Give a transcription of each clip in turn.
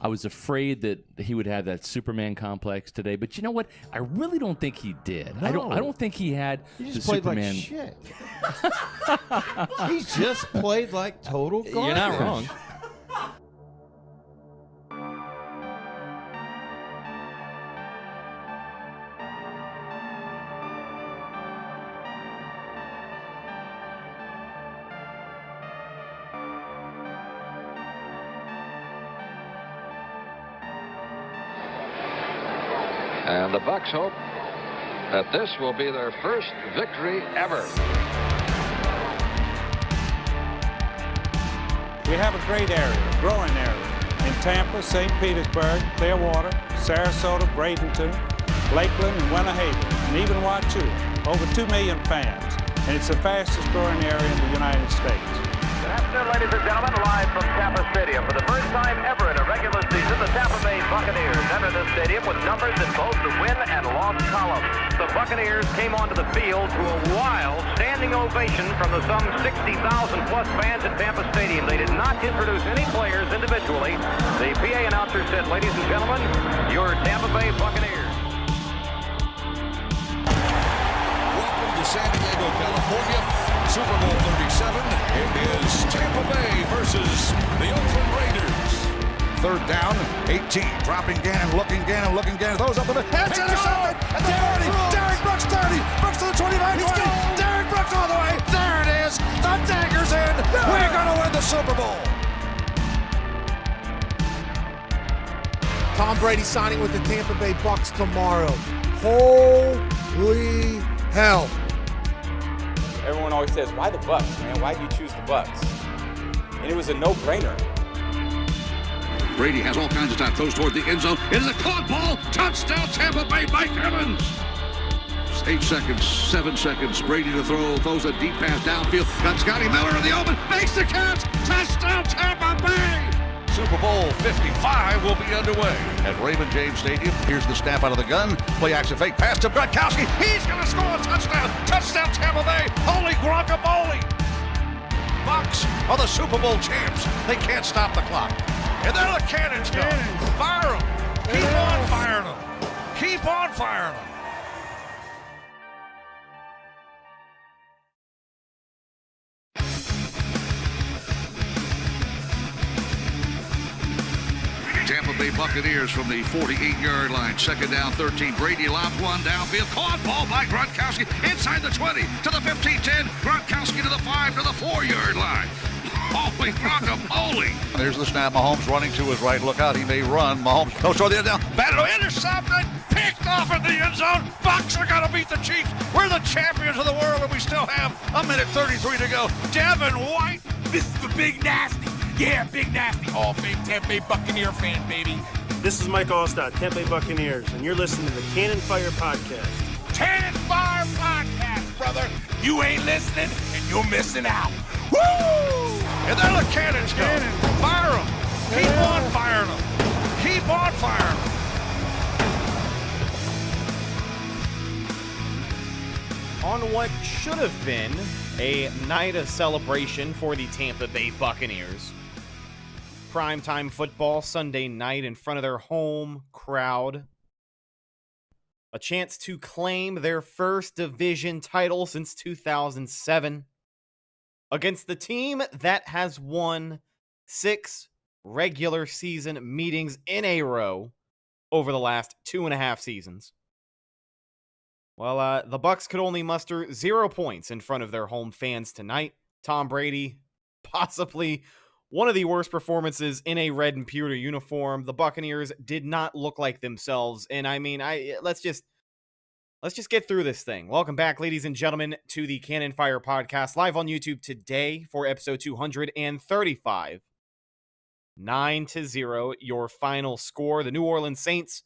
I was afraid that he would have that Superman complex today. But you know what? I really don't think he did. No. I don't think he had He the just played Superman. like shit. He just played like total garbage. You're not wrong. And the Bucs hope that this will be their first victory ever. We have a great area, a growing area, in Tampa, St. Petersburg, Clearwater, Sarasota, Bradenton, Lakeland, and Winnehaven, and even Wachula. Over 2 million fans, and it's the fastest growing area in the United States. Good afternoon, ladies and gentlemen, live from Tampa Stadium. For the first time ever in a regular season, the Tampa Bay Buccaneers enter the stadium with numbers in both the win and loss columns. The Buccaneers came onto the field to a wild standing ovation from the some 60,000-plus fans at Tampa Stadium. They did not introduce any players individually. The PA announcer said, ladies and gentlemen, your Tampa Bay Buccaneers. Welcome to San Diego, California. Super Bowl 37. It is Tampa Bay versus the Oakland Raiders. Third down, 18. Dropping Gannon, looking Gannon. Throws up the middle. It's intercepted at the 40. Derek Brooks 30. Brooks to the 25, 20. Derek Brooks all the way. There it is. The dagger's in. We're going to win the Super Bowl. Tom Brady signing with the Tampa Bay Bucs tomorrow. Holy hell. Everyone always says, why the Bucs, man? Why do you choose the Bucs? And it was a no-brainer. Brady has all kinds of time. Throws toward the end zone. It is a caught ball. Touchdown, Tampa Bay. Mike Evans. 8 seconds, 7 seconds. Brady to throw. Throws a deep pass downfield. Got Scotty Miller in the open. Makes the catch. Touchdown, Tampa Bay. Super Bowl 55 will be underway at Raymond James Stadium. Here's the snap out of the gun. Play action fake pass to Gronkowski. He's going to score a touchdown. Touchdown, Tampa Bay. Holy guacamole. Bucs are the Super Bowl champs. They can't stop the clock. And there the cannons go. Fire them. Keep on firing them. Keep on firing them. Tampa Bay Buccaneers from the 48-yard line. Second down, 13. Brady lobs one downfield. Caught ball by Gronkowski inside the 20 to the 15-10. Gronkowski to the 5 to the 4-yard line. Holy guacamole. There's the snap. Mahomes running to his right. Look out. He may run. Mahomes goes toward the end down. Battle intercepted. Picked off in the end zone. Bucs are going to beat the Chiefs. We're the champions of the world, and we still have a minute 33 to go. Devin White. This is the Big Nasty. Yeah, Big Nasty. Hall of Fame Tampa Bay Buccaneer fan, baby. This is Mike Allstott, Tampa Bay Buccaneers, and you're listening to the Cannon Fire Podcast. Cannon Fire Podcast, brother. You ain't listening, and you're missing out. Woo! And there the cannons go. Fire them. Keep on firing them. Keep on firing them. On what should have been a night of celebration for the Tampa Bay Buccaneers. Primetime football Sunday night in front of their home crowd. A chance to claim their first division title since 2007 against the team that has won 6 regular season meetings in a row over the last 2.5 seasons. Well, the Bucs could only muster 0 points in front of their home fans tonight. Tom Brady, possibly one of the worst performances in a red and pewter uniform. The Buccaneers did not look like themselves, and I mean, let's just get through this thing. Welcome back, ladies and gentlemen, to the Cannon Fire Podcast, live on YouTube today for episode 235. 9-0, your final score. The New Orleans Saints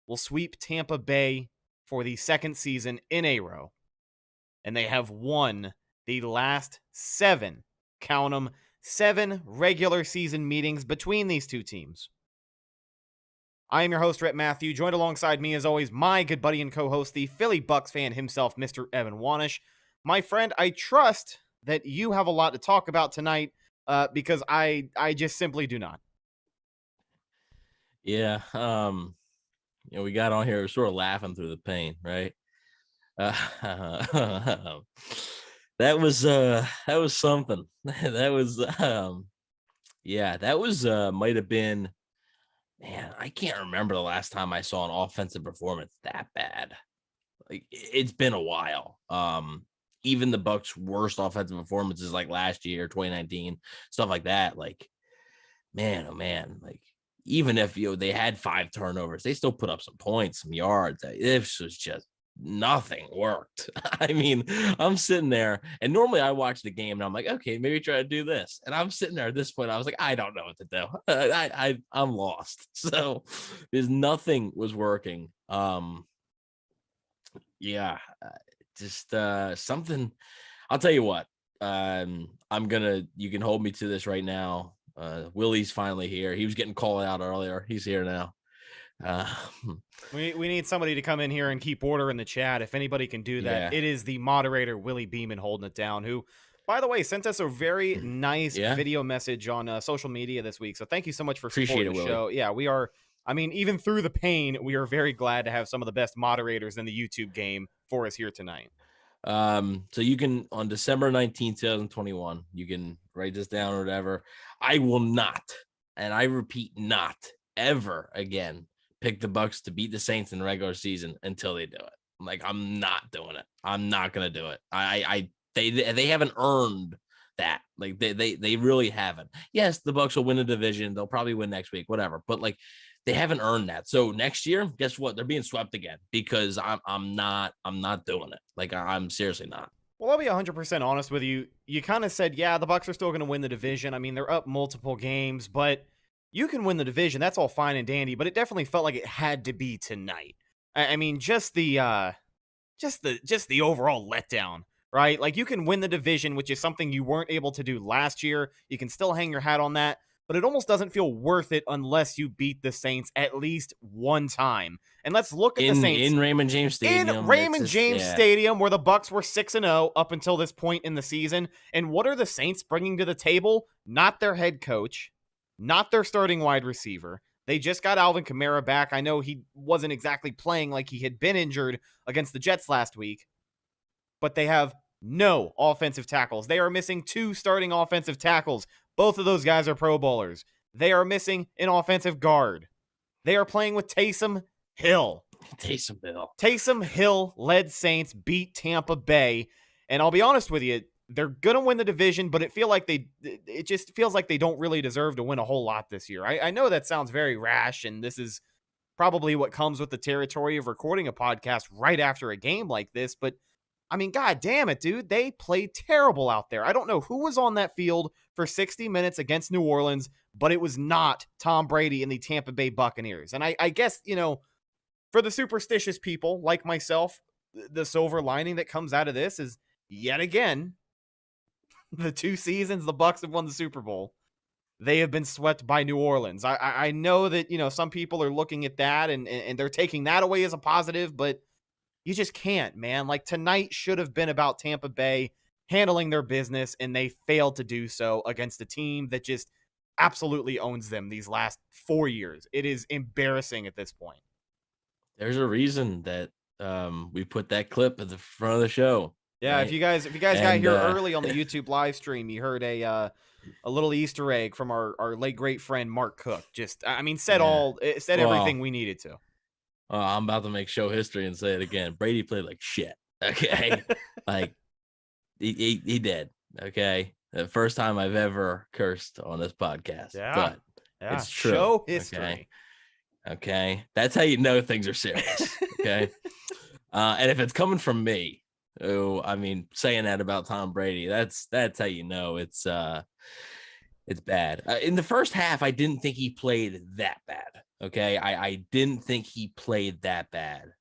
will sweep Tampa Bay for the second season in a row. And they have won the last 7, count them, 7 regular season meetings between these two teams. I am your host, Rhett Matthew, joined alongside me as always, my good buddy and co-host, the Philly Bucs fan himself, Mr. Evan Wanish. My friend, I trust that you have a lot to talk about tonight because I just simply do not. Yeah. We got on here, sort of laughing through the pain, right? That was something. That was that was might have been, man, I can't remember the last time I saw an offensive performance that bad. Like, it's been a while. Even the Bucs' worst offensive performances, like last year, 2019, stuff like that. Like, man, oh man, like, even if they had 5 turnovers, they still put up some points, some yards. It was just nothing worked. I mean, I'm sitting there, and normally I watch the game and I'm like, okay, maybe try to do this. And I'm sitting there at this point, I was like, I don't know what to do. I'm lost. So there's nothing was working. Just something. I'll tell you what. You can hold me to this right now. Willie's finally here. He was getting called out earlier. He's here now. We need somebody to come in here and keep order in the chat. If anybody can do that, It is the moderator, Willie Beeman, holding it down, who, by the way, sent us a very nice video message on social media this week. So thank you so much for supporting the show. Yeah, we are. I mean, even through the pain, we are very glad to have some of the best moderators in the YouTube game for us here tonight. So you can, on December 19th, 2021, you can write this down or whatever. I will not, and I repeat, not ever again pick the Bucs to beat the Saints in the regular season until they do it. Like, I'm not doing it. I'm not gonna do it. They haven't earned that. Like, they really haven't. Yes, the Bucs will win the division. They'll probably win next week, whatever. But like, they haven't earned that. So next year, guess what? They're being swept again because I'm not doing it. Like, I'm seriously not. Well, I'll be 100% honest with you. You kind of said, yeah, the Bucs are still going to win the division. I mean, they're up multiple games, but you can win the division. That's all fine and dandy, but it definitely felt like it had to be tonight. I mean, just the overall letdown, right? Like, you can win the division, which is something you weren't able to do last year. You can still hang your hat on that, but it almost doesn't feel worth it unless you beat the Saints at least one time. And let's look at the Saints in Raymond James Stadium. In Raymond James Stadium, where the Bucs were 6-0 up until this point in the season. And what are the Saints bringing to the table? Not their head coach, not their starting wide receiver. They just got Alvin Kamara back. I know he wasn't exactly playing like he had been injured against the Jets last week, but they have no offensive tackles. They are missing 2 starting offensive tackles. Both of those guys are Pro Bowlers. They are missing an offensive guard. They are playing with Taysom Hill. Taysom Hill led Saints beat Tampa Bay. And I'll be honest with you, they're going to win the division, but it just feels like they don't really deserve to win a whole lot this year. I know that sounds very rash, and this is probably what comes with the territory of recording a podcast right after a game like this, but I mean, God damn it, dude. They played terrible out there. I don't know who was on that field for 60 minutes against New Orleans, but it was not Tom Brady and the Tampa Bay Buccaneers. And I guess, for the superstitious people like myself, the silver lining that comes out of this is, yet again, the 2 seasons the Bucs have won the Super Bowl, they have been swept by New Orleans. I know that, some people are looking at that and they're taking that away as a positive, but you just can't, man. Like, tonight should have been about Tampa Bay handling their business, and they failed to do so against a team that just absolutely owns them these last 4 years. It is embarrassing at this point. There's a reason that we put that clip at the front of the show. Yeah, right? if you guys got here early on the YouTube live stream, you heard a little Easter egg from our late great friend Mark Cook. Just, I mean, said everything we needed to. I'm about to make show history and say it again. Brady played like shit. Okay. Like, he did. Okay. The first time I've ever cursed on this podcast. Yeah. But it's true. Show history. Okay. That's how you know things are serious. Okay. And if it's coming from me, saying that about Tom Brady, that's how you know it's bad. In the first half, I didn't think he played that bad. Okay, I didn't think he played that bad.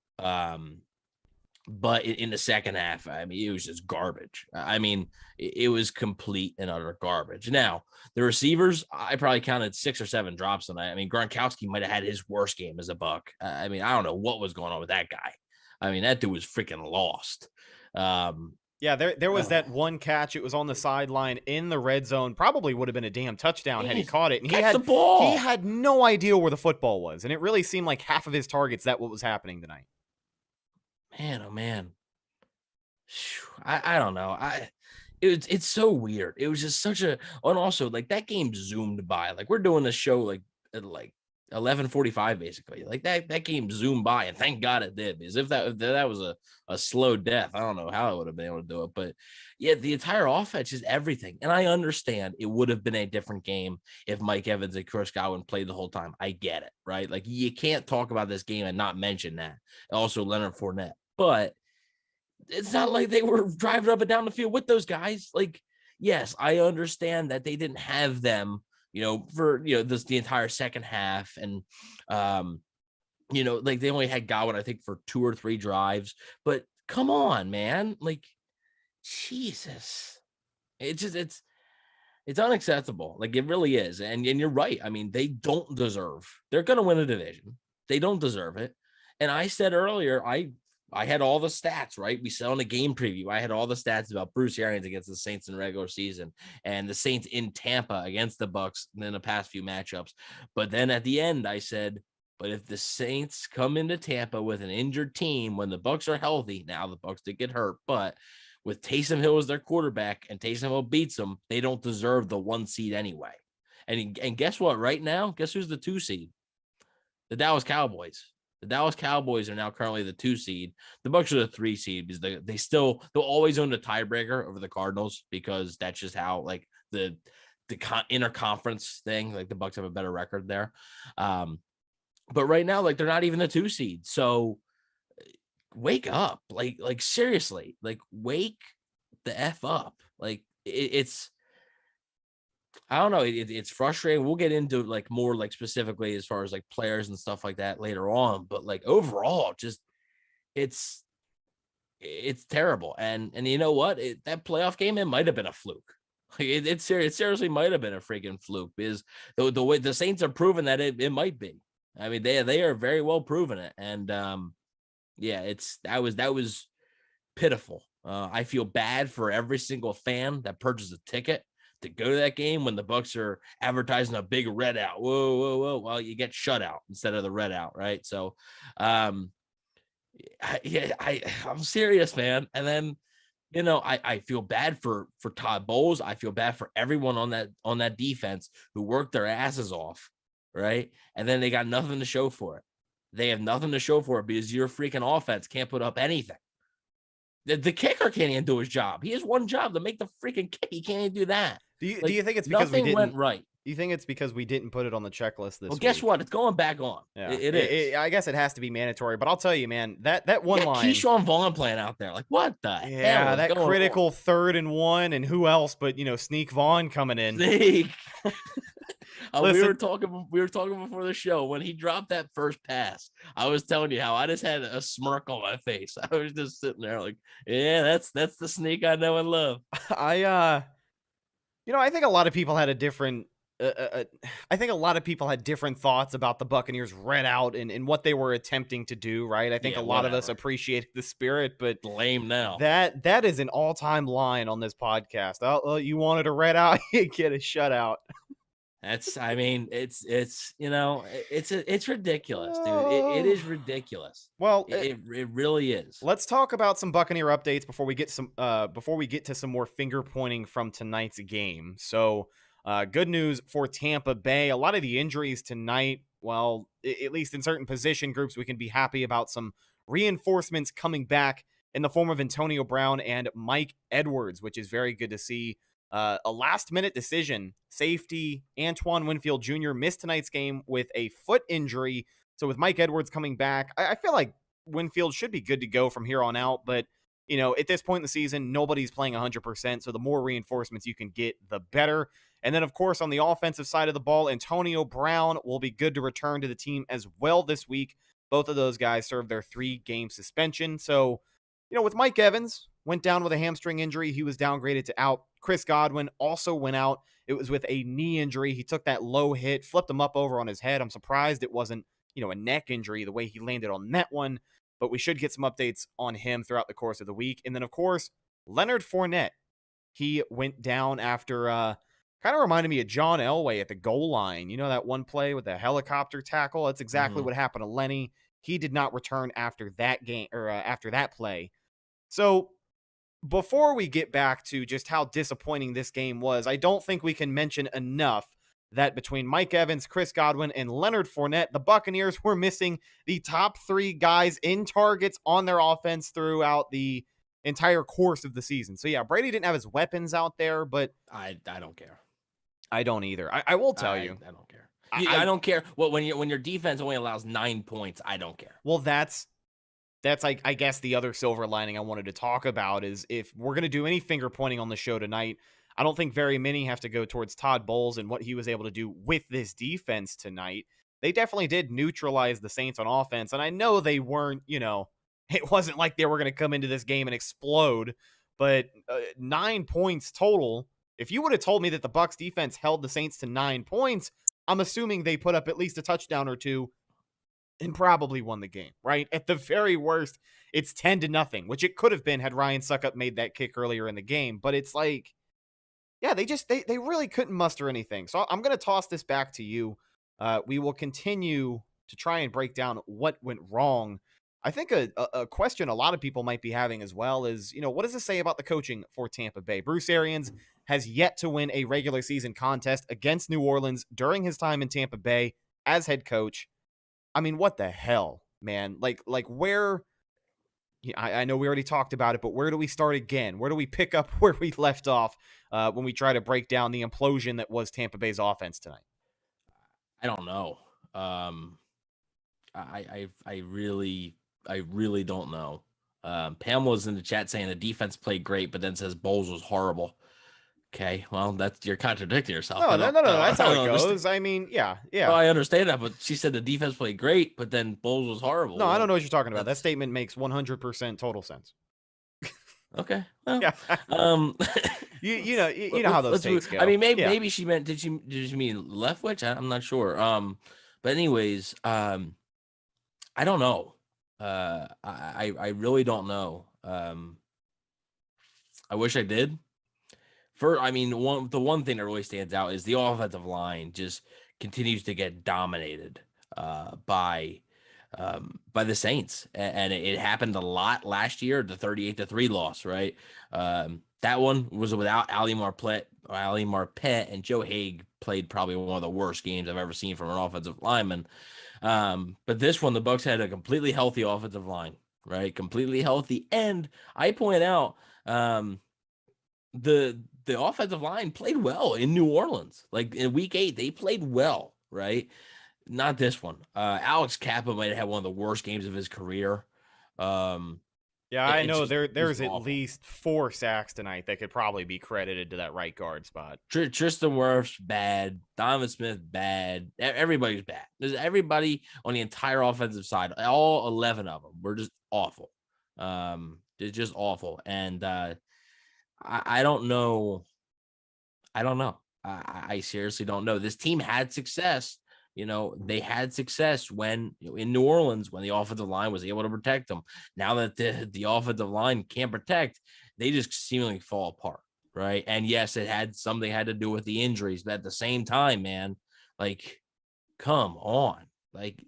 But in the second half, I mean, it was just garbage. I mean, it was complete and utter garbage. Now, the receivers, I probably counted 6 or 7 drops tonight. I mean, Gronkowski might have had his worst game as a Buck. I mean, I don't know what was going on with that guy. I mean, that dude was freaking lost. Yeah, there was that one catch. It was on the sideline in the red zone. Probably would have been a damn touchdown had he caught it. And Catch the ball. He had no idea where the football was, and it really seemed like half of his targets that what was happening tonight. Man, oh man. I don't know. It's so weird. It was just such a, and also like that game zoomed by. Like we're doing this show like at like 11:45 basically. Like that game zoomed by, and thank God it did, because if that was a slow death, I don't know how I would have been able to do it. But yeah, the entire offense is everything. And I understand it would have been a different game if Mike Evans and Chris Godwin played the whole time. I get it, right? Like you can't talk about this game and not mention that. Also Leonard Fournette. But it's not like they were driving up and down the field with those guys. Like, yes, I understand that they didn't have them, for, the entire second half. And, like they only had Godwin, I think, for 2 or 3 drives. But come on, man. Like, Jesus. It's unacceptable. Like, it really is. And you're right. I mean, they don't deserve. They're going to win a division. They don't deserve it. And I said earlier, I had all the stats, right? We said on the game preview, I had all the stats about Bruce Arians against the Saints in regular season and the Saints in Tampa against the Bucs in the past few matchups. But then at the end, I said, but if the Saints come into Tampa with an injured team when the Bucs are healthy, now the Bucs did get hurt, but with Taysom Hill as their quarterback and Taysom Hill beats them, they don't deserve the 1 seed anyway. And guess what? Right now, guess who's the 2 seed? The Dallas Cowboys. The Dallas Cowboys are now currently the 2 seed. The Bucs are the 3 seed because they'll always own the tiebreaker over the Cardinals, because that's just how like the interconference thing. Like the Bucs have a better record there. But right now, like they're not even the 2 seed. So wake up, like seriously, like wake the F up. Like it's. I don't know. It's frustrating. We'll get into like more like specifically as far as like players and stuff like that later on. But like overall, just it's terrible. And you know what? That playoff game, it might have been a fluke. Like it seriously might have been a freaking fluke, because the way the Saints are proving that it might be. I mean, they are very well proving it. And yeah, that was pitiful. I feel bad for every single fan that purchased a ticket to go to that game when the Bucs are advertising a big red out. Whoa. Well, you get shut out instead of the red out, right? So, I'm serious, man. And then, I feel bad for Todd Bowles. I feel bad for everyone on that defense who worked their asses off, right? And then they got nothing to show for it. They have nothing to show for it because your freaking offense can't put up anything. The kicker can't even do his job. He has one job, to make the freaking kick. He can't even do that. Do you think it's because nothing went right? Do you think it's because we didn't put it on the checklist this week? Well, guess what? It's going back on. Yeah. It is. I guess it has to be mandatory. But I'll tell you, man, that one line. Keyshawn Vaughn playing out there. Like, what the hell? Yeah, that critical 3rd and 1, and who else but Sneak Vaughn coming in. Sneak. We were talking before the show when he dropped that first pass. I was telling you how I just had a smirk on my face. I was just sitting there like, yeah, that's the Sneak I know and love. I think a lot of people had a different. I think a lot of people had different thoughts about the Buccaneers red out and what they were attempting to do. Right, I think a lot of us appreciated the spirit, but lame now. That is an all-time line on this podcast. You wanted a red out, you get a shutout. It's ridiculous, dude. It is ridiculous. Well, it really is. Let's talk about some Buccaneer updates before we get to some more finger pointing from tonight's game. So, good news for Tampa Bay. A lot of the injuries tonight, well, at least in certain position groups, we can be happy about some reinforcements coming back in the form of Antonio Brown and Mike Edwards, which is very good to see. A last-minute decision. Safety Antoine Winfield Jr. missed tonight's game with a foot injury. So with Mike Edwards coming back, I feel like Winfield should be good to go from here on out. But, at this point in the season, nobody's playing 100%. So the more reinforcements you can get, the better. And then, of course, on the offensive side of the ball, Antonio Brown will be good to return to the team as well this week. Both of those guys served their 3-game suspension. So, with Mike Evans, went down with a hamstring injury. He was downgraded to out. Chris Godwin also went out. It was with a knee injury. He took that low hit, flipped him up over on his head. I'm surprised it wasn't, a neck injury the way he landed on that one. But we should get some updates on him throughout the course of the week. And then, of course, Leonard Fournette, he went down after kind of reminded me of John Elway at the goal line. You know that one play with the helicopter tackle? That's exactly what happened to Lenny. He did not return after that game or after that play. So before we get back to just how disappointing this game was, I don't think we can mention enough that between Mike Evans, Chris Godwin, and Leonard Fournette, the Buccaneers were missing the top 3 guys in targets on their offense throughout the entire course of the season. So yeah, Brady didn't have his weapons out there, but I don't care. I don't either. I will tell you. I don't care. I don't care. Well, when your defense only allows 9 points, I don't care. Well, that's I guess the other silver lining I wanted to talk about is if we're going to do any finger pointing on the show tonight, I don't think very many have to go towards Todd Bowles and what he was able to do with this defense tonight. They definitely did neutralize the Saints on offense, and I know they weren't, it wasn't like they were going to come into this game and explode, but 9 points total. If you would have told me that the Bucs defense held the Saints to 9 points, I'm assuming they put up at least a touchdown or two and probably won the game, right? At the very worst, it's 10-0, which it could have been had Ryan Suckup made that kick earlier in the game. But it's like, yeah, they really couldn't muster anything. So I'm going to toss this back to you. We will continue to try and break down what went wrong. I think a question a lot of people might be having as well is, what does this say about the coaching for Tampa Bay? Bruce Arians has yet to win a regular season contest against New Orleans during his time in Tampa Bay as head coach. I mean, what the hell, man? Like where? I know we already talked about it, but where do we start again? Where do we pick up where we left off when we try to break down the implosion that was Tampa Bay's offense tonight? I don't know. I really don't know. Pamela's in the chat saying the defense played great, but then says Bowles was horrible. Okay, well, you're contradicting yourself. No, that's how it goes. I mean, yeah. Well, I understand that, but she said the defense played great, but then Bowles was horrible. No, I don't know what you're talking about. That statement makes 100% total sense. Okay. Well, yeah. you know how those takes go. I mean, maybe she meant did she mean Leftwich? I'm not sure. But anyways, I don't know. I really don't know. I wish I did. The one thing that really stands out is the offensive line just continues to get dominated by the Saints, and it happened a lot last year. The 38-3 loss, right? That one was without Ali Marpet, and Joe Haig played probably one of the worst games I've ever seen from an offensive lineman. But this one, the Bucs had a completely healthy offensive line, right? Completely healthy, and I point out the offensive line played well in New Orleans. Like in week 8, they played well, right? Not this one. Alex Kappa might have had one of the worst games of his career. I know there's at least 4 sacks tonight that could probably be credited to that right guard spot. Tristan Wirfs, bad. Donovan Smith, bad. Everybody's bad. There's everybody on the entire offensive side. All 11 of them were just awful. They're just awful. And I don't know. I seriously don't know. This team had success. They had success when in New Orleans when the offensive line was able to protect them. Now that the offensive line can't protect, they just seemingly fall apart, right? And yes, it had something had to do with the injuries, but at the same time, man, like, come on. Like,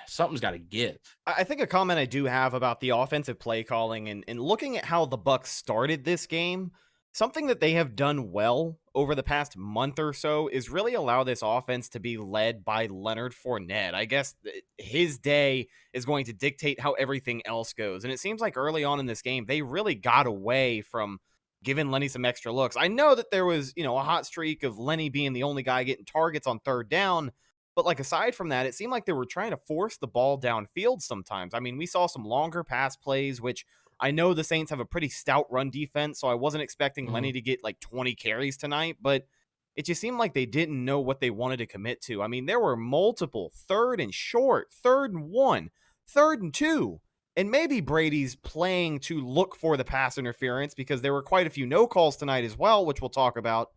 something's got to give. I think a comment I do have about the offensive play calling and looking at how the Bucs started this game, something that they have done well over the past month or so is really allow this offense to be led by Leonard Fournette. I guess his day is going to dictate how everything else goes. And it seems like early on in this game, they really got away from giving Lenny some extra looks. I know that there was, a hot streak of Lenny being the only guy getting targets on third down. But like aside from that, it seemed like they were trying to force the ball downfield sometimes. I mean, we saw some longer pass plays, which I know the Saints have a pretty stout run defense, so I wasn't expecting Lenny to get like 20 carries tonight, but it just seemed like they didn't know what they wanted to commit to. I mean, there were multiple 3rd and short, 3rd and 1, 3rd and 2, and maybe Brady's playing to look for the pass interference because there were quite a few no calls tonight as well, which we'll talk about.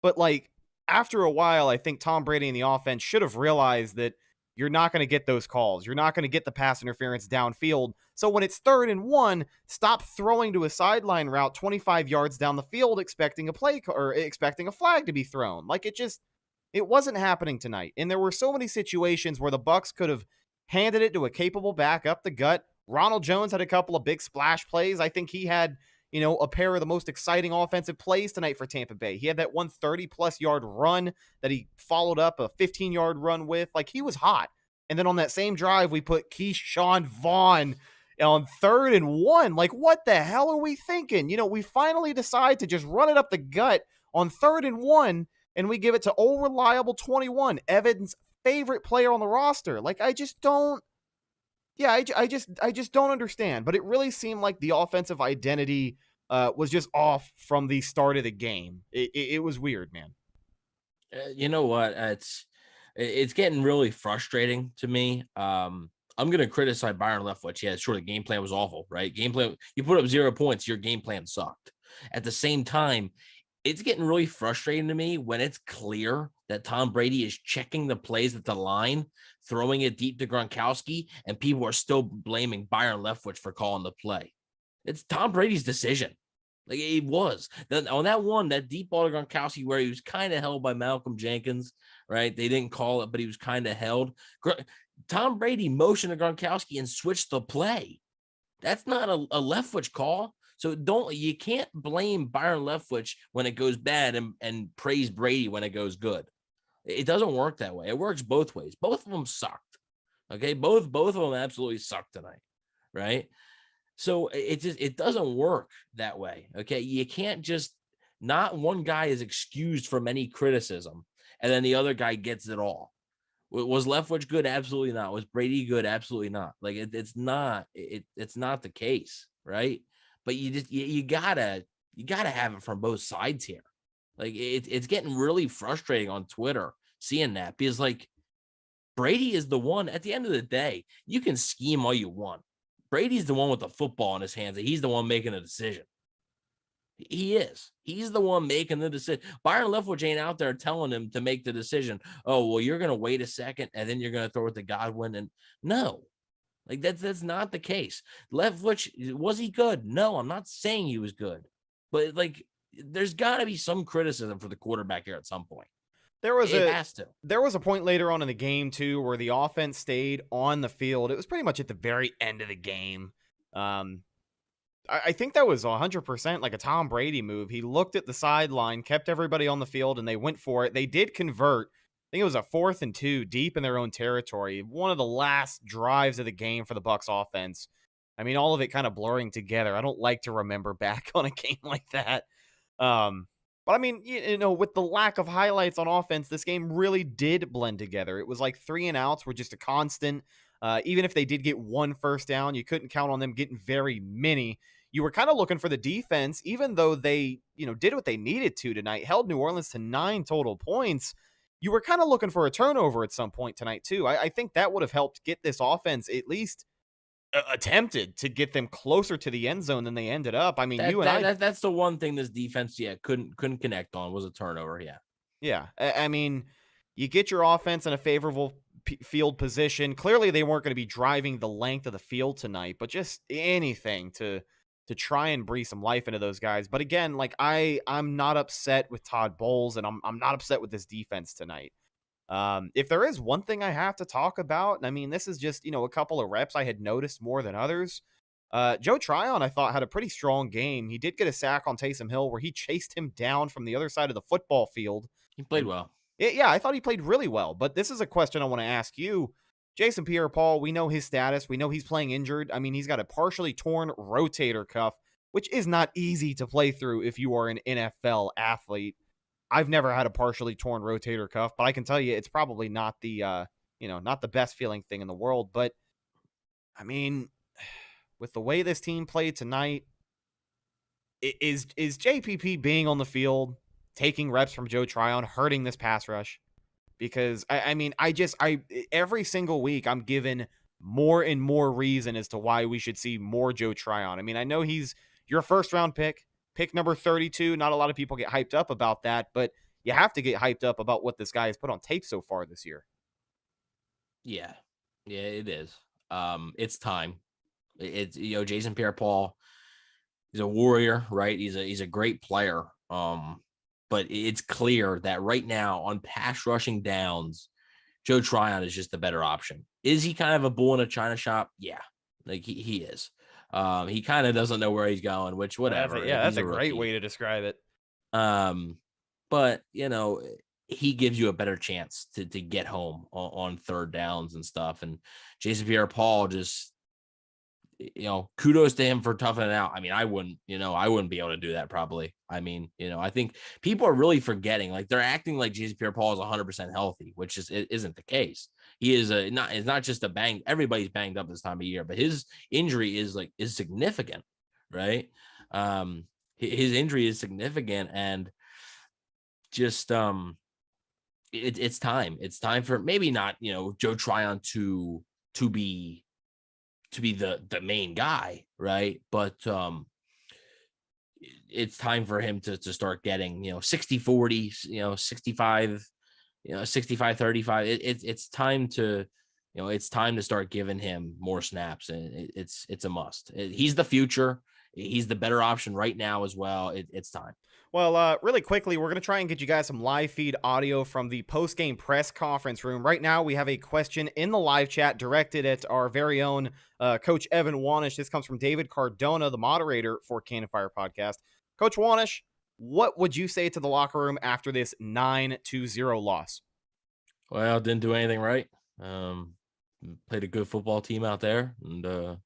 But like, after a while, I think Tom Brady and the offense should have realized that you're not going to get those calls. You're not going to get the pass interference downfield. So when it's 3rd and 1, stop throwing to a sideline route 25 yards down the field expecting a play or expecting a flag to be thrown. Like it wasn't happening tonight. And there were so many situations where the Bucs could have handed it to a capable back up the gut. Ronald Jones had a couple of big splash plays. I think he had, a pair of the most exciting offensive plays tonight for Tampa Bay. He had that 130-plus yard run that he followed up a 15-yard run with. Like, he was hot. And then on that same drive, we put Keyshawn Vaughn on 3rd and 1. Like, what the hell are we thinking? We finally decide to just run it up the gut on 3rd and 1, and we give it to old reliable 21, Evan's favorite player on the roster. Like, I just don't. Yeah, I just don't understand. But it really seemed like the offensive identity was just off from the start of the game. It was weird, man. You know what? It's getting really frustrating to me. I'm going to criticize Byron Leftwich. Yeah, sure, the game plan was awful, right? Game plan, you put up 0 points, your game plan sucked. At the same time, it's getting really frustrating to me when it's clear that Tom Brady is checking the plays at the line, throwing it deep to Gronkowski, and people are still blaming Byron Leftwich for calling the play. It's Tom Brady's decision. Like, it was. Then on that deep ball to Gronkowski where he was kind of held by Malcolm Jenkins, right? They didn't call it, but he was kind of held. Tom Brady motioned to Gronkowski and switched the play. That's not a Leftwich call. So you can't blame Byron Leftwich when it goes bad and praise Brady when it goes good. It doesn't work that way. It works both ways. Both of them sucked. Okay, both of them absolutely sucked tonight, right? So it doesn't work that way. Okay, you can't just not one guy is excused from any criticism and then the other guy gets it all. Was Leftwich good? Absolutely not. Was Brady good? Absolutely not. Like it's not the case, right? But you gotta have it from both sides here. Like it's getting really frustrating on Twitter seeing that, because like Brady is the one at the end of the day. You can scheme all you want. Brady's the one with the football in his hands. He's the one making a decision. He is. He's the one making the decision. Byron Leftwich ain't out there telling him to make the decision. Oh, well, you're gonna wait a second and then you're gonna throw it to Godwin. And no. Like that's not the case. Leftwich, was he good? No, I'm not saying he was good, but like there's got to be some criticism for the quarterback here at some point. There was a point later on in the game too where the offense stayed on the field. It was pretty much at the very end of the game. I think that was 100% like a Tom Brady move. He looked at the sideline, kept everybody on the field, and they went for it. They did convert. I think it was a 4th and 2 deep in their own territory. One of the last drives of the game for the Bucs offense. I mean, all of it kind of blurring together. I don't like to remember back on a game like that. But I mean, with the lack of highlights on offense, this game really did blend together. It was like 3 and outs were just a constant. Even if they did get 1 first down, you couldn't count on them getting very many. You were kind of looking for the defense, even though they, did what they needed to tonight, held New Orleans to 9 total points. You were kind of looking for a turnover at some point tonight, too. I think that would have helped get this offense at least attempted to get them closer to the end zone than they ended up. I mean, that's the one thing this defense, couldn't connect on was a turnover. Yeah. I mean, you get your offense in a favorable field position. Clearly, they weren't going to be driving the length of the field tonight, but just anything to try and breathe some life into those guys. But again, like I'm not upset with Todd Bowles, and I'm not upset with this defense tonight. If there is one thing I have to talk about, and I mean, this is just, a couple of reps I had noticed more than others. Joe Tryon, I thought, had a pretty strong game. He did get a sack on Taysom Hill where he chased him down from the other side of the football field. He played well. Yeah, I thought he played really well. But this is a question I want to ask you. Jason Pierre-Paul, we know his status. We know he's playing injured. I mean, he's got a partially torn rotator cuff, which is not easy to play through if you are an NFL athlete. I've never had a partially torn rotator cuff, but I can tell you it's probably not the, not the best feeling thing in the world. But, I mean, with the way this team played tonight, is JPP being on the field, taking reps from Joe Tryon, hurting this pass rush? Because, every single week I'm given more and more reason as to why we should see more Joe Tryon. I mean, I know he's your first-round pick number 32. Not a lot of people get hyped up about that, but you have to get hyped up about what this guy has put on tape so far this year. Yeah, it is. It's time. It's Jason Pierre-Paul. He's a warrior, right? He's a great player. But it's clear that right now on pass rushing downs, Joe Tryon is just the better option. Is he kind of a bull in a china shop? Yeah, like he is. He kind of doesn't know where he's going, which whatever. That's a great way to describe it. But he gives you a better chance to get home on third downs and stuff. And Jason Pierre-Paul just, kudos to him for toughing it out. I mean, I wouldn't be able to do that probably. I mean, I think people are really forgetting, like they're acting like Jason Pierre-Paul is 100% healthy, which isn't the case. He is not just everybody's banged up this time of year, but his injury is significant, right? His injury is significant, and just it's time. It's time for maybe not Joe Tryon to be the main guy, right? But it's time for him to start getting 60-40, 65, 65-35. It's time to it's time to start giving him more snaps, and it's a must. He's the future. He's the better option right now as well. It's time. Well, really quickly, we're going to try and get you guys some live feed audio from the post-game press conference room. Right now, we have a question in the live chat directed at our very own Coach Evan Wanish. This comes from David Cardona, the moderator for Cannon Fire Podcast. Coach Wanish, what would you say to the locker room after this 9-0 loss? Well, didn't do anything right. Played a good football team out there, and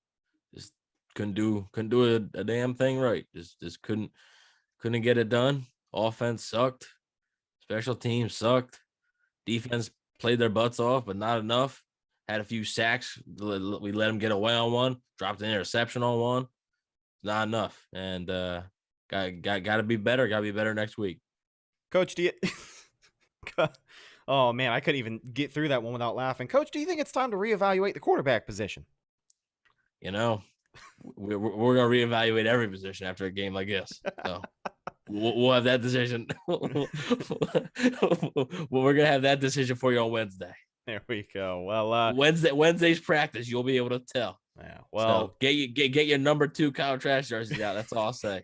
just couldn't do a damn thing right. Just couldn't get it done. Offense sucked. Special teams sucked. Defense played their butts off, but not enough. Had a few sacks. We let them get away on one. Dropped an interception on one. Not enough. And got to be better. Got to be better next week. Coach, do you... Oh, man, I couldn't even get through that one without laughing. Coach, do you think it's time to reevaluate the quarterback position? We're going to reevaluate every position after a game like this. So we'll have that decision. We're going to have that decision for you on Wednesday. There we go. Well, Wednesday's practice, you'll be able to tell. Yeah. Well, so get your number 2 Kyle Trask jerseys out. That's all I'll say.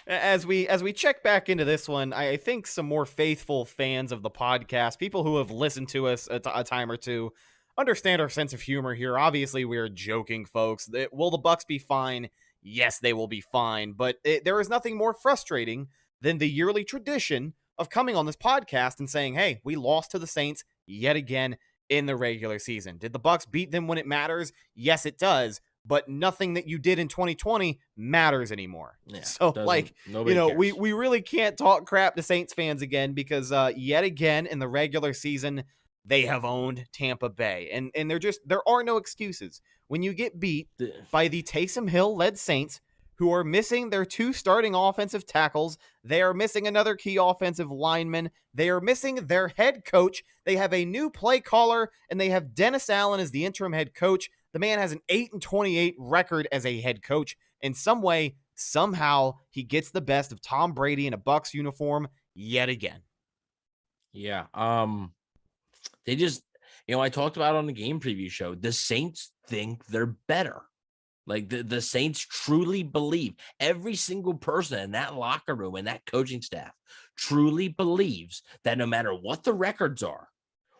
As we check back into this one, I think some more faithful fans of the podcast, people who have listened to us a time or two, understand our sense of humor here. Obviously, we're joking, folks. Will the Bucs be fine? Yes, they will be fine. But there is nothing more frustrating than the yearly tradition of coming on this podcast and saying, hey, we lost to the Saints yet again in the regular season. Did the Bucs beat them when it matters? Yes, it does. But nothing that you did in 2020 matters anymore. Yeah, so, we really can't talk crap to Saints fans again because yet again in the regular season, they have owned Tampa Bay. And there are no excuses. When you get beat by the Taysom Hill-led Saints, who are missing their 2 starting offensive tackles, they are missing another key offensive lineman, they are missing their head coach, they have a new play caller, and they have Dennis Allen as the interim head coach. The man has an 8-28 record as a head coach. In some way, somehow, he gets the best of Tom Brady in a Bucs uniform yet again. Yeah. They just, I talked about it on the game preview show. The Saints think they're better. Like the Saints truly believe. Every single person in that locker room and that coaching staff truly believes that no matter what the records are,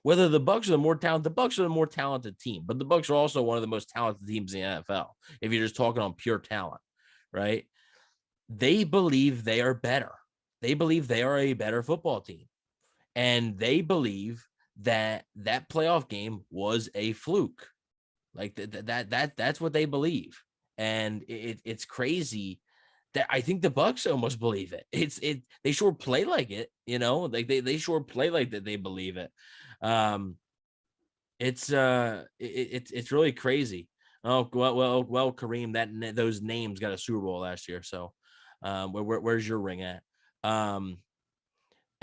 whether the Bucs are the more talented, the Bucs are the more talented team, but the Bucs are also one of the most talented teams in the NFL. If you're just talking on pure talent, right? They believe they are better. They believe they are a better football team, and they believe that playoff game was a fluke. Like that's what they believe, and it's crazy that I think the Bucs almost believe it. They sure play like it, like they sure play like that. They believe it. It's really crazy. Oh, well, Kareem, those names got a Super Bowl last year. So, where's your ring at?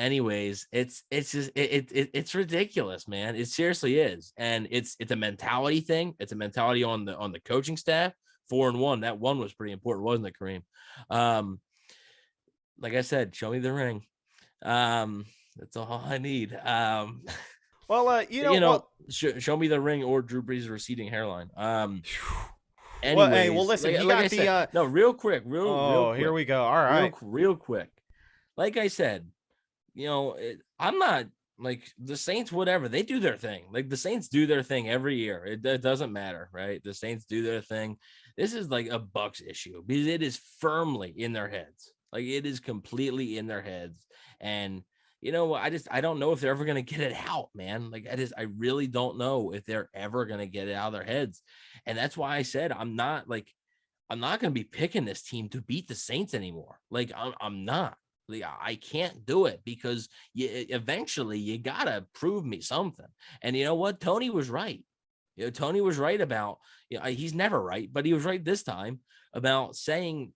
Anyways, it's just it's ridiculous, man. It seriously is, and it's a mentality thing. It's a mentality on the coaching staff. 4-1. That one was pretty important, wasn't it, Kareem? Like I said, show me the ring. That's all I need. Well, show me the ring or Drew Brees' receding hairline. Well, hey, well, listen, no, real quick, real quick. Here we go. All right, real quick. Like I said, I'm not like the Saints, whatever. They do their thing. Like the Saints do their thing every year. It doesn't matter, right? The Saints do their thing. This is like a Bucs issue because it is firmly in their heads. Like it is completely in their heads. And I don't know if they're ever going to get it out, man. Like I really don't know if they're ever going to get it out of their heads. And that's why I said I'm not going to be picking this team to beat the Saints anymore. Like I'm not. Like, I can't do it because eventually you got to prove me something. And you know what? Tony was right. Tony was right about, he's never right, but he was right this time about saying,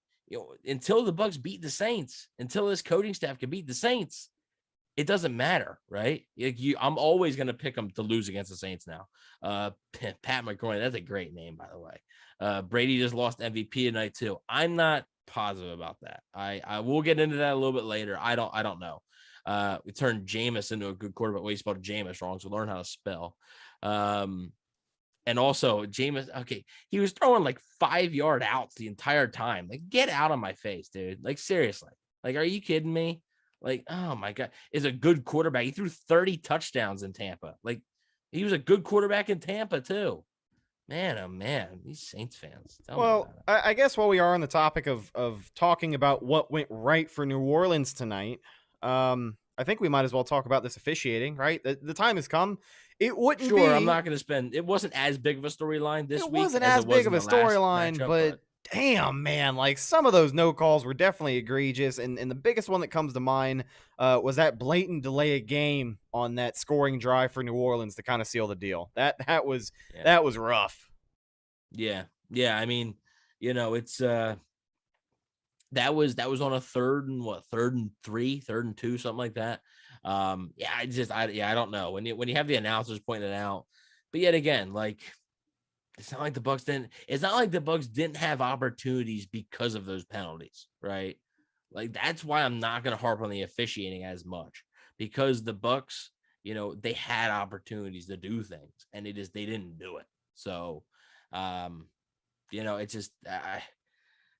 until the Bucs beat the Saints, until this coaching staff can beat the Saints, it doesn't matter, right? I'm always going to pick them to lose against the Saints now. Pat McGroin, that's a great name, by the way. Brady just lost MVP tonight too. I'm not positive about that. I will get into that a little bit later. I don't know. We turned Jameis into a good quarterback. Well, he spelled Jameis wrong, so learn how to spell. And also Jameis, okay, he was throwing like 5-yard outs the entire time. Like, get out of my face, dude. Like, seriously. Like, are you kidding me? Like, oh my God, is a good quarterback. He threw 30 touchdowns in Tampa. Like, he was a good quarterback in Tampa too. Man, oh man, these Saints fans. Well, I guess while we are on the topic of talking about what went right for New Orleans tonight, I think we might as well talk about this officiating, right? The time has come. It wouldn't be. Sure, I'm not going to spend. It wasn't as big of a storyline this week. It wasn't as big of a storyline, but damn, man, like some of those no calls were definitely egregious. And the biggest one that comes to mind was that blatant delay of game on that scoring drive for New Orleans to kind of seal the deal. That was rough. Yeah. I mean, it's that was on a third and 3, 3rd and 2, something like that. I don't know when you have the announcers pointing it out, but yet again, like, it's not like the Bucs didn't have opportunities because of those penalties, right? Like, that's why I'm not going to harp on the officiating as much, because the Bucs, they had opportunities to do things and they didn't do it. So, it's just,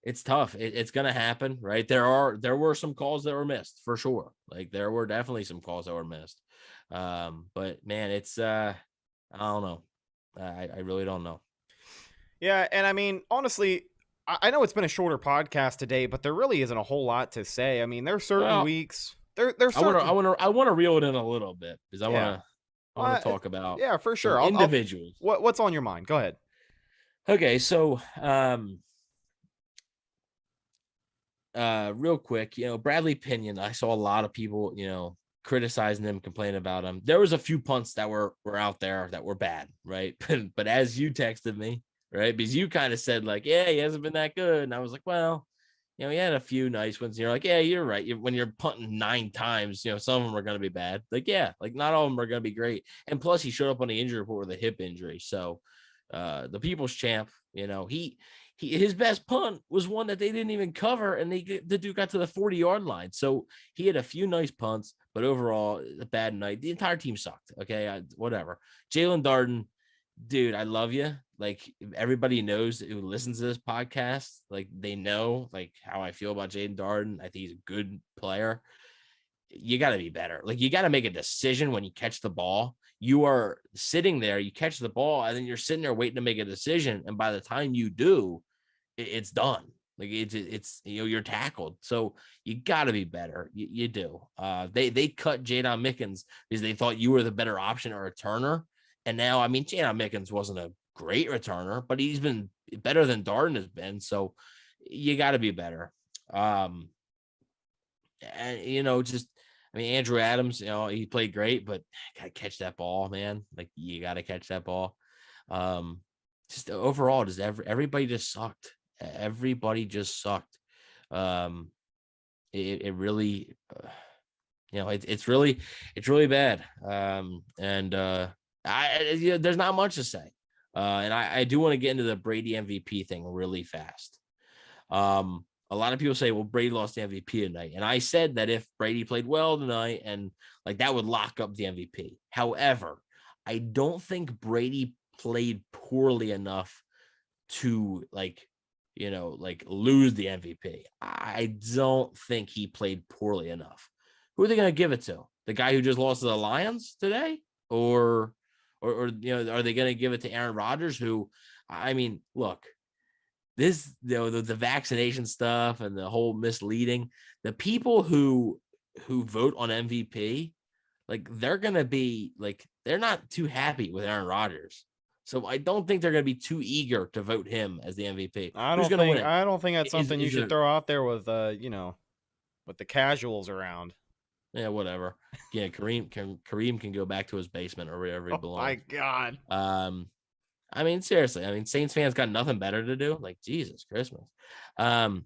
it's tough. It's going to happen, right? There were some calls that were missed for sure. Like, there were definitely some calls that were missed. But man, it's, I don't know. I really don't know. Yeah, and I mean, honestly, I know it's been a shorter podcast today, but there really isn't a whole lot to say. I mean, there's certain weeks. There's certain... I want to reel it in a little bit because I want to talk about for sure individuals. What's on your mind? Go ahead. Okay, so real quick, Bradley Pinion. I saw a lot of people, criticizing him, complaining about him. There was a few punts that were out there that were bad, right? But as you texted me, right, because you kind of said like, yeah, he hasn't been that good, and I was like, well, he had a few nice ones. And you're like, yeah, you're right. When you're punting 9 times, some of them are going to be bad. Like, yeah, like not all of them are going to be great. And plus, he showed up on the injury report with a hip injury. So, the people's champ, his best punt was one that they didn't even cover, and the dude got to the 40-yard line. So he had a few nice punts, but overall, a bad night. The entire team sucked. Okay, whatever. Jalen Darden, dude, I love you. Like, everybody knows who listens to this podcast, like, they know like how I feel about Jalen Darden. I think he's a good player. You got to be better. Like, you got to make a decision when you catch the ball. You are sitting there, you catch the ball, and then you're sitting there waiting to make a decision. And by the time you do, it's done. Like, it's you're tackled. So you got to be better. You do. They cut Jadon Mickens because they thought you were the better option or returner. And now, I mean, Jadon Mickens wasn't a great returner, but he's been better than Darden has been. So you got to be better. And Andrew Adams, he played great, but gotta catch that ball, man. Like, you gotta catch that ball. Just overall, everybody just sucked. Everybody just sucked. It really, it's really bad. There's not much to say. And I do want to get into the Brady MVP thing really fast. a lot of people say, well, Brady lost the MVP tonight. And I said that if Brady played well tonight and like that would lock up the MVP. However, I don't think Brady played poorly enough to lose the MVP. I don't think he played poorly enough. Who are they going to give it to? The guy who just lost to the Lions today? Or are they going to give it to Aaron Rodgers, who, I mean, look, this, the vaccination stuff and the whole misleading, the people who vote on MVP, like they're going to be like, they're not too happy with Aaron Rodgers. So I don't think they're going to be too eager to vote him as the MVP. I don't think that's something you should throw out there with, with the casuals around. Yeah, whatever. Yeah, Kareem can go back to his basement or wherever he belongs. Oh my God. I mean, seriously. I mean, Saints fans got nothing better to do. Like, Jesus Christmas. No,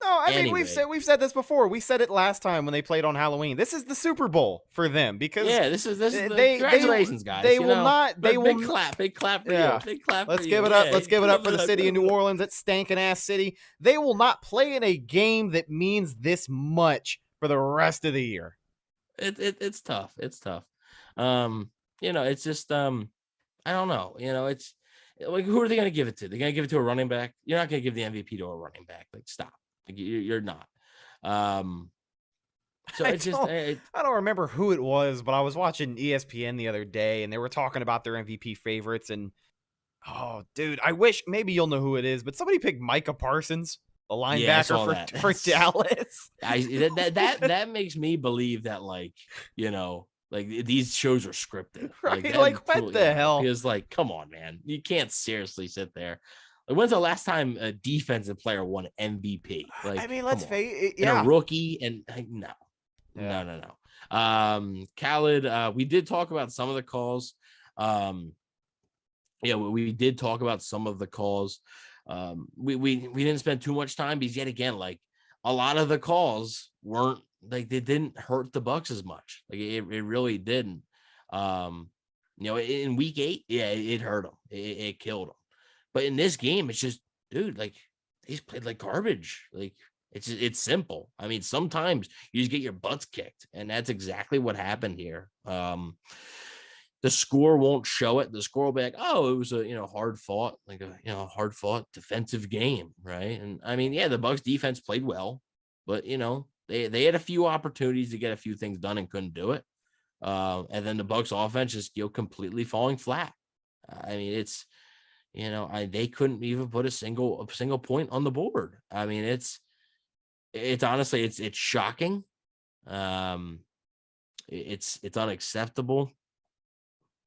I mean, we've said this before. We said it last time when they played on Halloween. This is the Super Bowl for them because this is congratulations, guys. They will not. They will big clap for yeah. you. Big clap. Let's for give you. it up. Yeah, Let's give it up for the city of New Orleans. That stinking ass city. They will not play in a game that means this much for the rest of the year. It's tough. It's tough. It's just I don't know. It's like, who are they going to give it to? They're going to give it to a running back. You're not going to give the MVP to a running back. Like, stop. Like, you're not. So it's just I don't remember who it was, but I was watching ESPN the other day, and they were talking about their MVP favorites. And oh, dude, I wish maybe you'll know who it is, but somebody picked Micah Parsons, the linebacker for Dallas. That makes me believe that, like these shows are scripted. Right? Like what the hell? Because come on, man, you can't seriously sit there. Like, when's the last time a defensive player won MVP? Like, I mean, let's face it, yeah, a rookie, and no. Khaled, we did talk about some of the calls. We did talk about some of the calls. We didn't spend too much time because yet again, like a lot of the calls weren't like they didn't hurt the Bucs as much. Like it really didn't. In week 8, yeah, it hurt them. It killed them. But in this game, it's just, dude, like he's played like garbage. Like it's simple. I mean, sometimes you just get your butts kicked, and that's exactly what happened here. The score won't show it. The score will be like, oh, it was a hard fought, hard fought defensive game, right? And I mean, yeah, the Bucs defense played well, but they had a few opportunities to get a few things done and couldn't do it. And then the Bucs offense just completely falling flat. I mean, it's they couldn't even put a single point on the board. I mean, it's honestly it's shocking. It's unacceptable.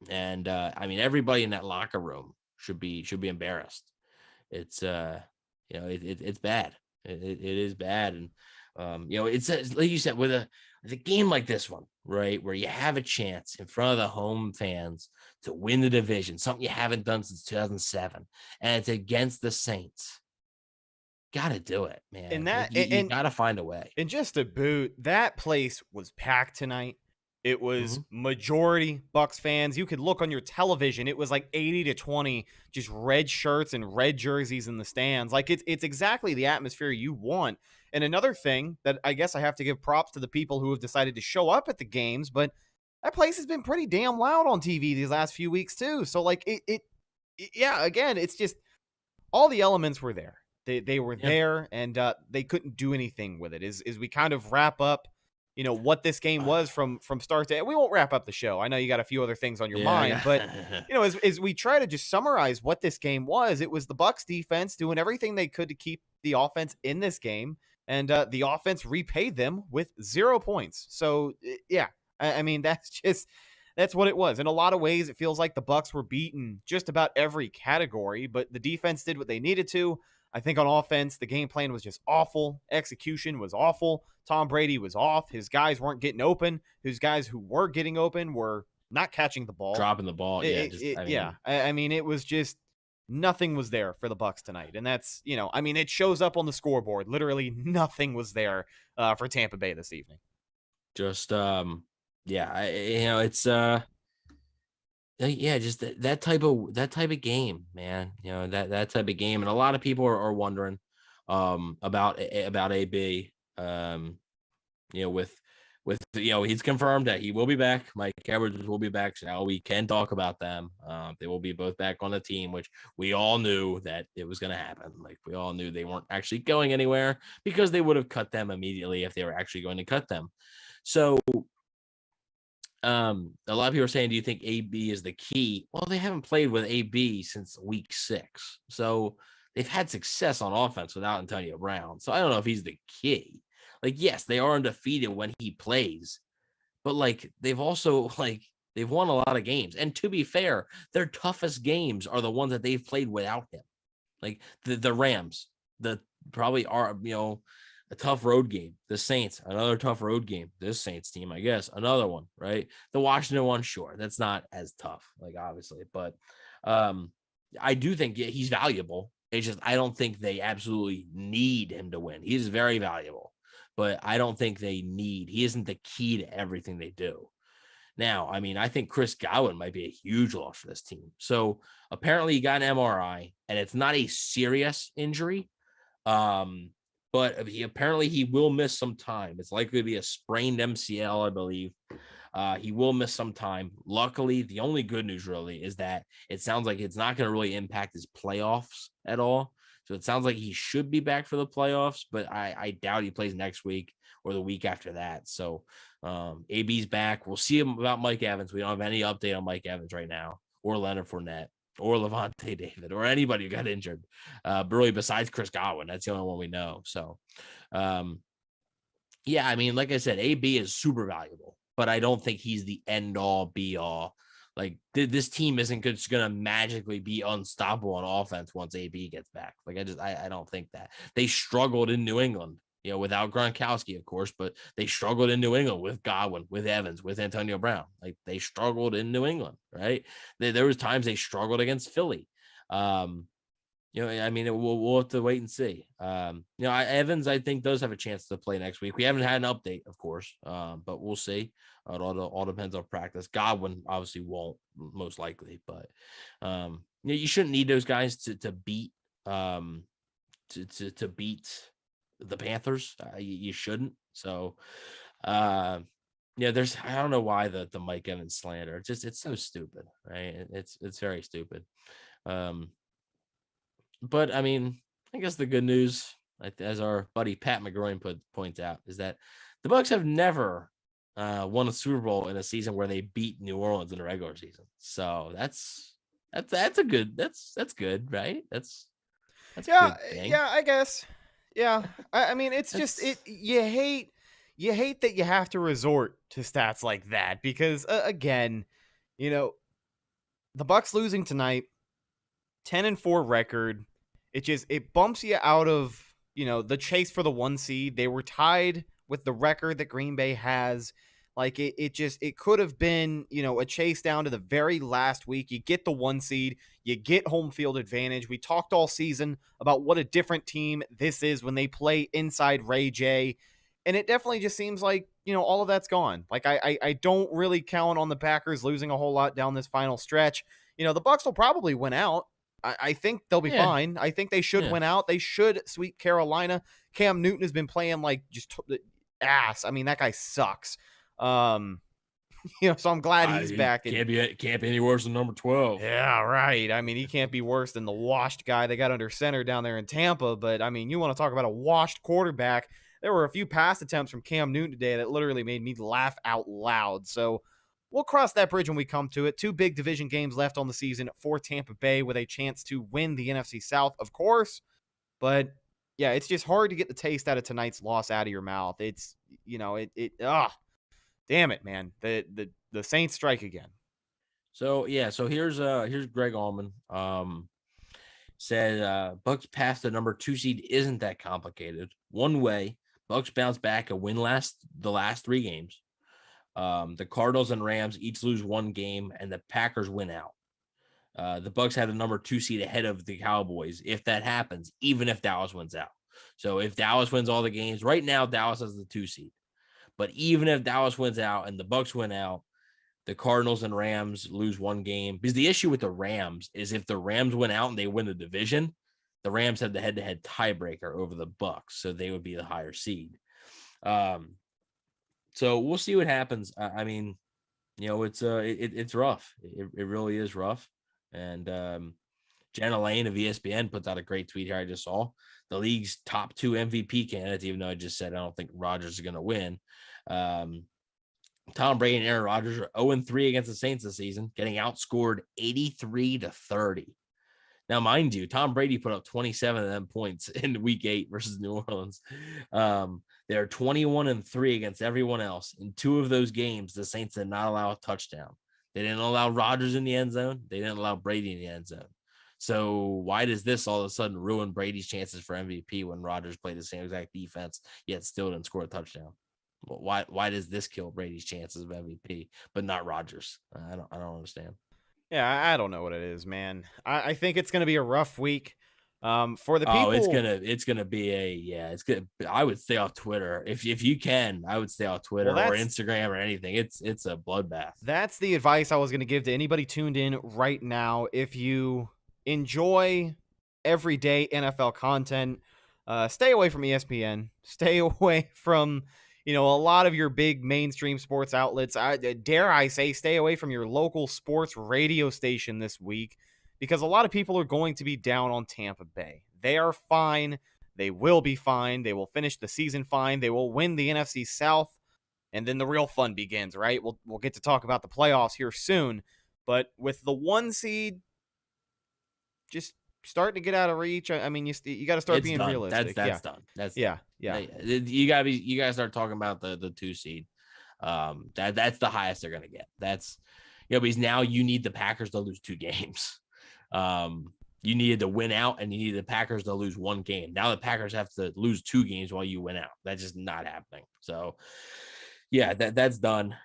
And I mean, everybody in that locker room should be embarrassed. It's it's bad. It is bad. And it's like you said, with a game like this one, right, where you have a chance in front of the home fans to win the division, something you haven't done since 2007, and it's against the Saints. Got to do it, man. And that you got to find a way. And just to boot, that place was packed tonight. It was majority Bucs fans. You could look on your television. It was like 80-20, just red shirts and red jerseys in the stands. Like it's exactly the atmosphere you want. And another thing that I guess I have to give props to the people who have decided to show up at the games, but that place has been pretty damn loud on TV these last few weeks too. So like again, it's just all the elements were there. They were there, and they couldn't do anything with it. As we kind of wrap up, what this game was from start to end. We won't wrap up the show. I know you got a few other things on your mind, but as we try to just summarize what this game was, it was the Bucs defense doing everything they could to keep the offense in this game, and the offense repaid them with 0 points. So yeah, I mean that's what it was. In a lot of ways, it feels like the Bucs were beaten just about every category, but the defense did what they needed to. I think on offense, the game plan was just awful. Execution was awful. Tom Brady was off. His guys weren't getting open. His guys who were getting open were not catching the ball. Dropping the ball. I mean, it was just nothing was there for the Bucs tonight. And that's, it shows up on the scoreboard. Literally nothing was there for Tampa Bay this evening. Just, it's just that type of game, man. That type of game, and a lot of people are wondering about AB. With he's confirmed that he will be back. Mike Edwards will be back. So now we can talk about them. They will be both back on the team, which we all knew that it was going to happen. Like, we all knew they weren't actually going anywhere because they would have cut them immediately if they were actually going to cut them. So a lot of people are saying, do you think AB is the key? Well, they haven't played with AB since week 6. So they've had success on offense without Antonio Brown. So I don't know if he's the key. Like, yes, they are undefeated when he plays, but like, they've also they've won a lot of games. And to be fair, their toughest games are the ones that they've played without him. Like the Rams, probably are, a tough road game. The Saints, another tough road game. This Saints team, I guess, another one, right? The Washington one, sure, that's not as tough, like, obviously, but I do think he's valuable. It's just, I don't think they absolutely need him to win. He's very valuable, but I don't think he isn't the key to everything they do. Now, I mean, I think Chris Godwin might be a huge loss for this team. So apparently he got an MRI, and it's not a serious injury. But he will miss some time. It's likely to be a sprained MCL, I believe. He will miss some time. Luckily, the only good news really is that it sounds like it's not going to really impact his playoffs at all. So it sounds like he should be back for the playoffs, but I doubt he plays next week or the week after that. So AB's back. We'll see him about Mike Evans. We don't have any update on Mike Evans right now, or Leonard Fournette, or Levante David, or anybody who got injured. But really, besides Chris Godwin, that's the only one we know. So, yeah, I mean, like I said, AB is super valuable, but I don't think he's the end-all, be-all. Like, this team isn't just going to magically be unstoppable on offense once AB gets back. Like, I don't think that. They struggled in New England, without Gronkowski, of course, but they struggled in New England with Godwin, with Evans, with Antonio Brown. Like, they struggled in New England, right? There was times they struggled against Philly. I mean, we'll have to wait and see. Evans, I think, does have a chance to play next week. We haven't had an update, of course, but we'll see. It all depends on practice. Godwin obviously won't, most likely, but you shouldn't need those guys to beat to beat the Panthers. You shouldn't. So, I don't know why the Mike Evans slander. It's so stupid, right? It's very stupid. But I mean, I guess the good news, as our buddy Pat McGroin points out, is that the Bucs have never won a Super Bowl in a season where they beat New Orleans in the regular season. So that's good, right? That's a good thing. Yeah, I guess. Yeah, I mean, it's just you hate that you have to resort to stats like that because again, the Bucs losing tonight, 10-4 record. It bumps you out of the chase for the 1 seed. They were tied with the record that Green Bay has. Like it could have been a chase down to the very last week. You get the 1 seed, you get home field advantage. We talked all season about what a different team this is when they play inside Ray J, and it definitely just seems like all of that's gone. Like I don't really count on the Packers losing a whole lot down this final stretch. The Bucs will probably win out. I think they'll be fine. I think they should win out. They should sweep Carolina. Cam Newton has been playing like just ass. I mean, that guy sucks. So I'm glad he's back. Can't be any worse than number 12. Yeah, right. I mean, he can't be worse than the washed guy they got under center down there in Tampa. But I mean, you want to talk about a washed quarterback? There were a few pass attempts from Cam Newton today that literally made me laugh out loud. So we'll cross that bridge when we come to it. 2 big division games left on the season for Tampa Bay with a chance to win the NFC South, of course. But yeah, it's just hard to get the taste out of tonight's loss out of your mouth. It's, damn it, man. The Saints strike again. So here's Greg Allman. Said Bucs path to number 2 seed isn't that complicated. One way, Bucs bounce back and win the last 3 games. The Cardinals and Rams each lose 1 game, and the Packers win out. The Bucs have the number 2 seed ahead of the Cowboys if that happens, even if Dallas wins out. So if Dallas wins all the games, right now Dallas has the 2 seed. But even if Dallas wins out and the Bucs win out, the Cardinals and Rams lose 1 game. Because the issue with the Rams is if the Rams win out and they win the division, the Rams had the head-to-head tiebreaker over the Bucs, so they would be the higher seed. So we'll see what happens. I mean, it's rough. It really is rough. And Jenna Lane of ESPN puts out a great tweet here I just saw. The league's top 2 MVP candidates, even though I just said I don't think Rodgers is going to win. Tom Brady and Aaron Rodgers are 0-3 against the Saints this season, getting outscored 83-30. Now, mind you, Tom Brady put up 27 of them points in Week 8 versus New Orleans. They're 21-3 against everyone else. In 2 of those games, the Saints did not allow a touchdown. They didn't allow Rodgers in the end zone. They didn't allow Brady in the end zone. So why does this all of a sudden ruin Brady's chances for MVP when Rodgers played the same exact defense, yet still didn't score a touchdown? Well, why does this kill Brady's chances of MVP, but not Rodgers? I don't understand. Yeah, I don't know what it is, man. I think it's going to be a rough week for the people. Oh, it's gonna be it's good. I would stay off Twitter if you can. I would stay off Twitter or Instagram or anything. It's a bloodbath. That's the advice I was going to give to anybody tuned in right now. If you enjoy everyday NFL content, stay away from ESPN. Stay away from a lot of your big mainstream sports outlets. Dare I say, stay away from your local sports radio station this week, because a lot of people are going to be down on Tampa Bay. They are fine. They will be fine. They will finish the season fine. They will win the NFC South, and then the real fun begins, right? We'll get to talk about the playoffs here soon, but with the 1 seed just starting to get out of reach, I mean, you got to start being realistic. That's done. Yeah. You gotta start talking about the 2 seed. That's the highest they're gonna get. That's because now you need the Packers to lose 2 games. You needed to win out, and you need the Packers to lose 1 game. Now the Packers have to lose 2 games while you win out. That's just not happening. So yeah, that's done.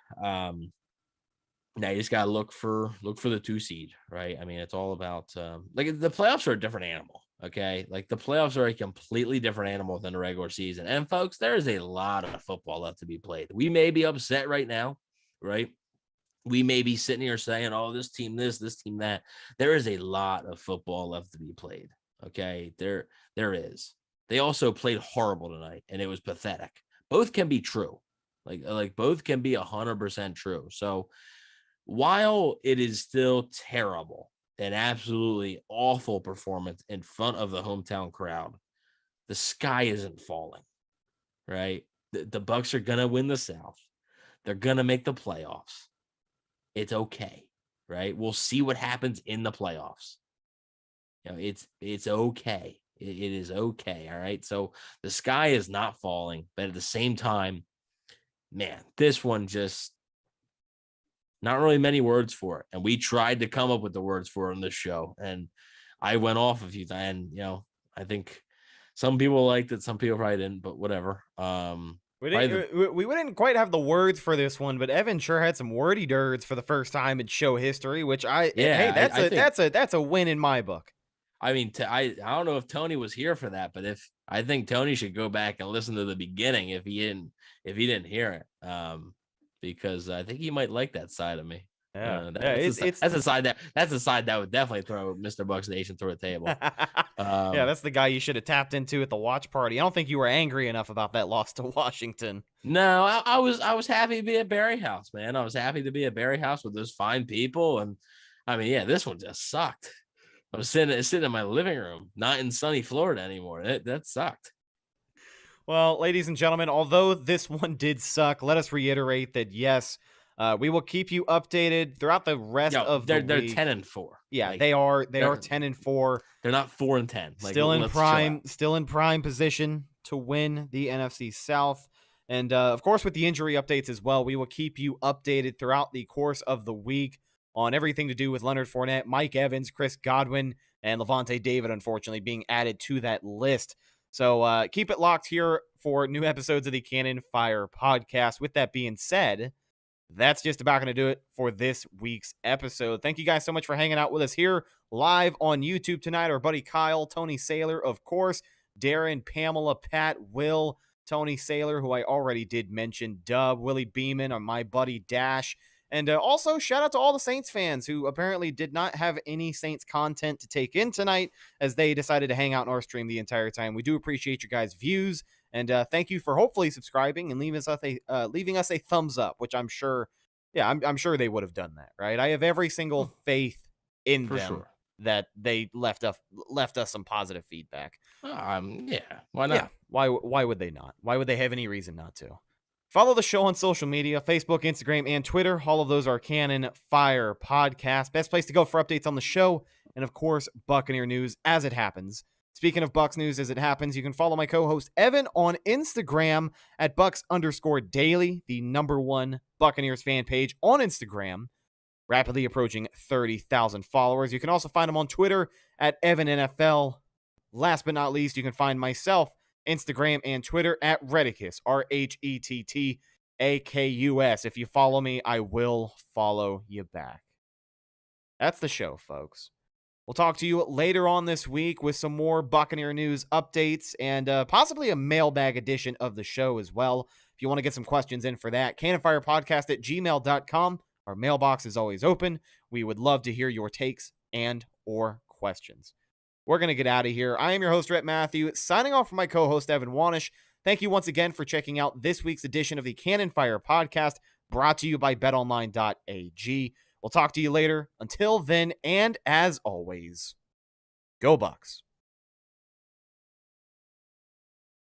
Now you just gotta look for the 2 seed, right? I mean, it's all about like the playoffs are a different animal. Okay, like the playoffs are a completely different animal than the regular season. And folks, there is a lot of football left to be played. We may be upset right now, right? We may be sitting here saying, "Oh, this team this team that." There is a lot of football left to be played. Okay, there is. They also played horrible tonight, and it was pathetic. Both can be true. Like both can be 100% true. So while it is still terrible, an absolutely awful performance in front of the hometown crowd, the sky isn't falling, right? The Bucs are going to win the South. They're going to make the playoffs. It's okay, right? We'll see what happens in the playoffs. It's okay. It is okay, all right? So the sky is not falling, but at the same time, man, this one just not really many words for it. And we tried to come up with the words for it on this show. And I went off a few times. And, I think some people liked it. Some people probably didn't, but whatever. We didn't quite have the words for this one, but Evan sure had some wordy dirds for the first time in show history, which that's a win in my book. I mean, I don't know if Tony was here for that, but I think Tony should go back and listen to the beginning if he didn't hear it. Because I think he might like that side of me. That's a side that would definitely throw Mr. Bucks Nation through a table. That's the guy you should have tapped into at the watch party. I don't think you were angry enough about that loss to Washington. No, I was happy to be at Berry House, man. I was happy to be at Berry House with those fine people, and I mean, yeah, this one just sucked. I was sitting in my living room, not in sunny Florida anymore. That sucked. Well, ladies and gentlemen, although this one did suck, let us reiterate that, yes, we will keep you updated throughout the rest of the week. They're 10-4. Yeah, like, they are 10-4. They're not 4-10. Still in prime position to win the NFC South. And, of course, with the injury updates as well, we will keep you updated throughout the course of the week on everything to do with Leonard Fournette, Mike Evans, Chris Godwin, and Levante David, unfortunately, being added to that list. So keep it locked here for new episodes of the Cannon Fire podcast. With that being said, that's just about going to do it for this week's episode. Thank you guys so much for hanging out with us here live on YouTube tonight. Our buddy Kyle, Tony Saylor, of course, Darren, Pamela, Pat, Will, Tony Saylor, who I already did mention, Dub, Willie Beeman, or my buddy Dash, And also, shout out to all the Saints fans who apparently did not have any Saints content to take in tonight as they decided to hang out in our stream the entire time. We do appreciate your guys' views, and thank you for hopefully subscribing and leaving us a thumbs up, which I'm sure, I'm sure they would have done that, right? I have every single faith in them that they left us some positive feedback. Yeah, why not? Yeah, why would they not? Why would they have any reason not to? Follow the show on social media, Facebook, Instagram, and Twitter. All of those are Cannon Fire Podcast. Best place to go for updates on the show and, of course, Buccaneer news as it happens. Speaking of Bucs news as it happens, you can follow my co-host Evan on Instagram at Bucs_daily, the #1 Buccaneers fan page on Instagram, rapidly approaching 30,000 followers. You can also find him on Twitter at EvanNFL. Last but not least, you can find myself Instagram and Twitter at Redicus, RHETTAKUS. If you follow me, I will follow you back. That's the show, folks. We'll talk to you later on this week with some more Buccaneer news updates and possibly a mailbag edition of the show as well. If you want to get some questions in for that, cannonfirepodcast@gmail.com. Our mailbox is always open. We would love to hear your takes and or questions. We're going to get out of here. I am your host, Rhett Matthew, signing off from my co-host, Evan Wanish. Thank you once again for checking out this week's edition of the Cannon Fire Podcast, brought to you by BetOnline.AG. We'll talk to you later. Until then, and as always, go Bucs.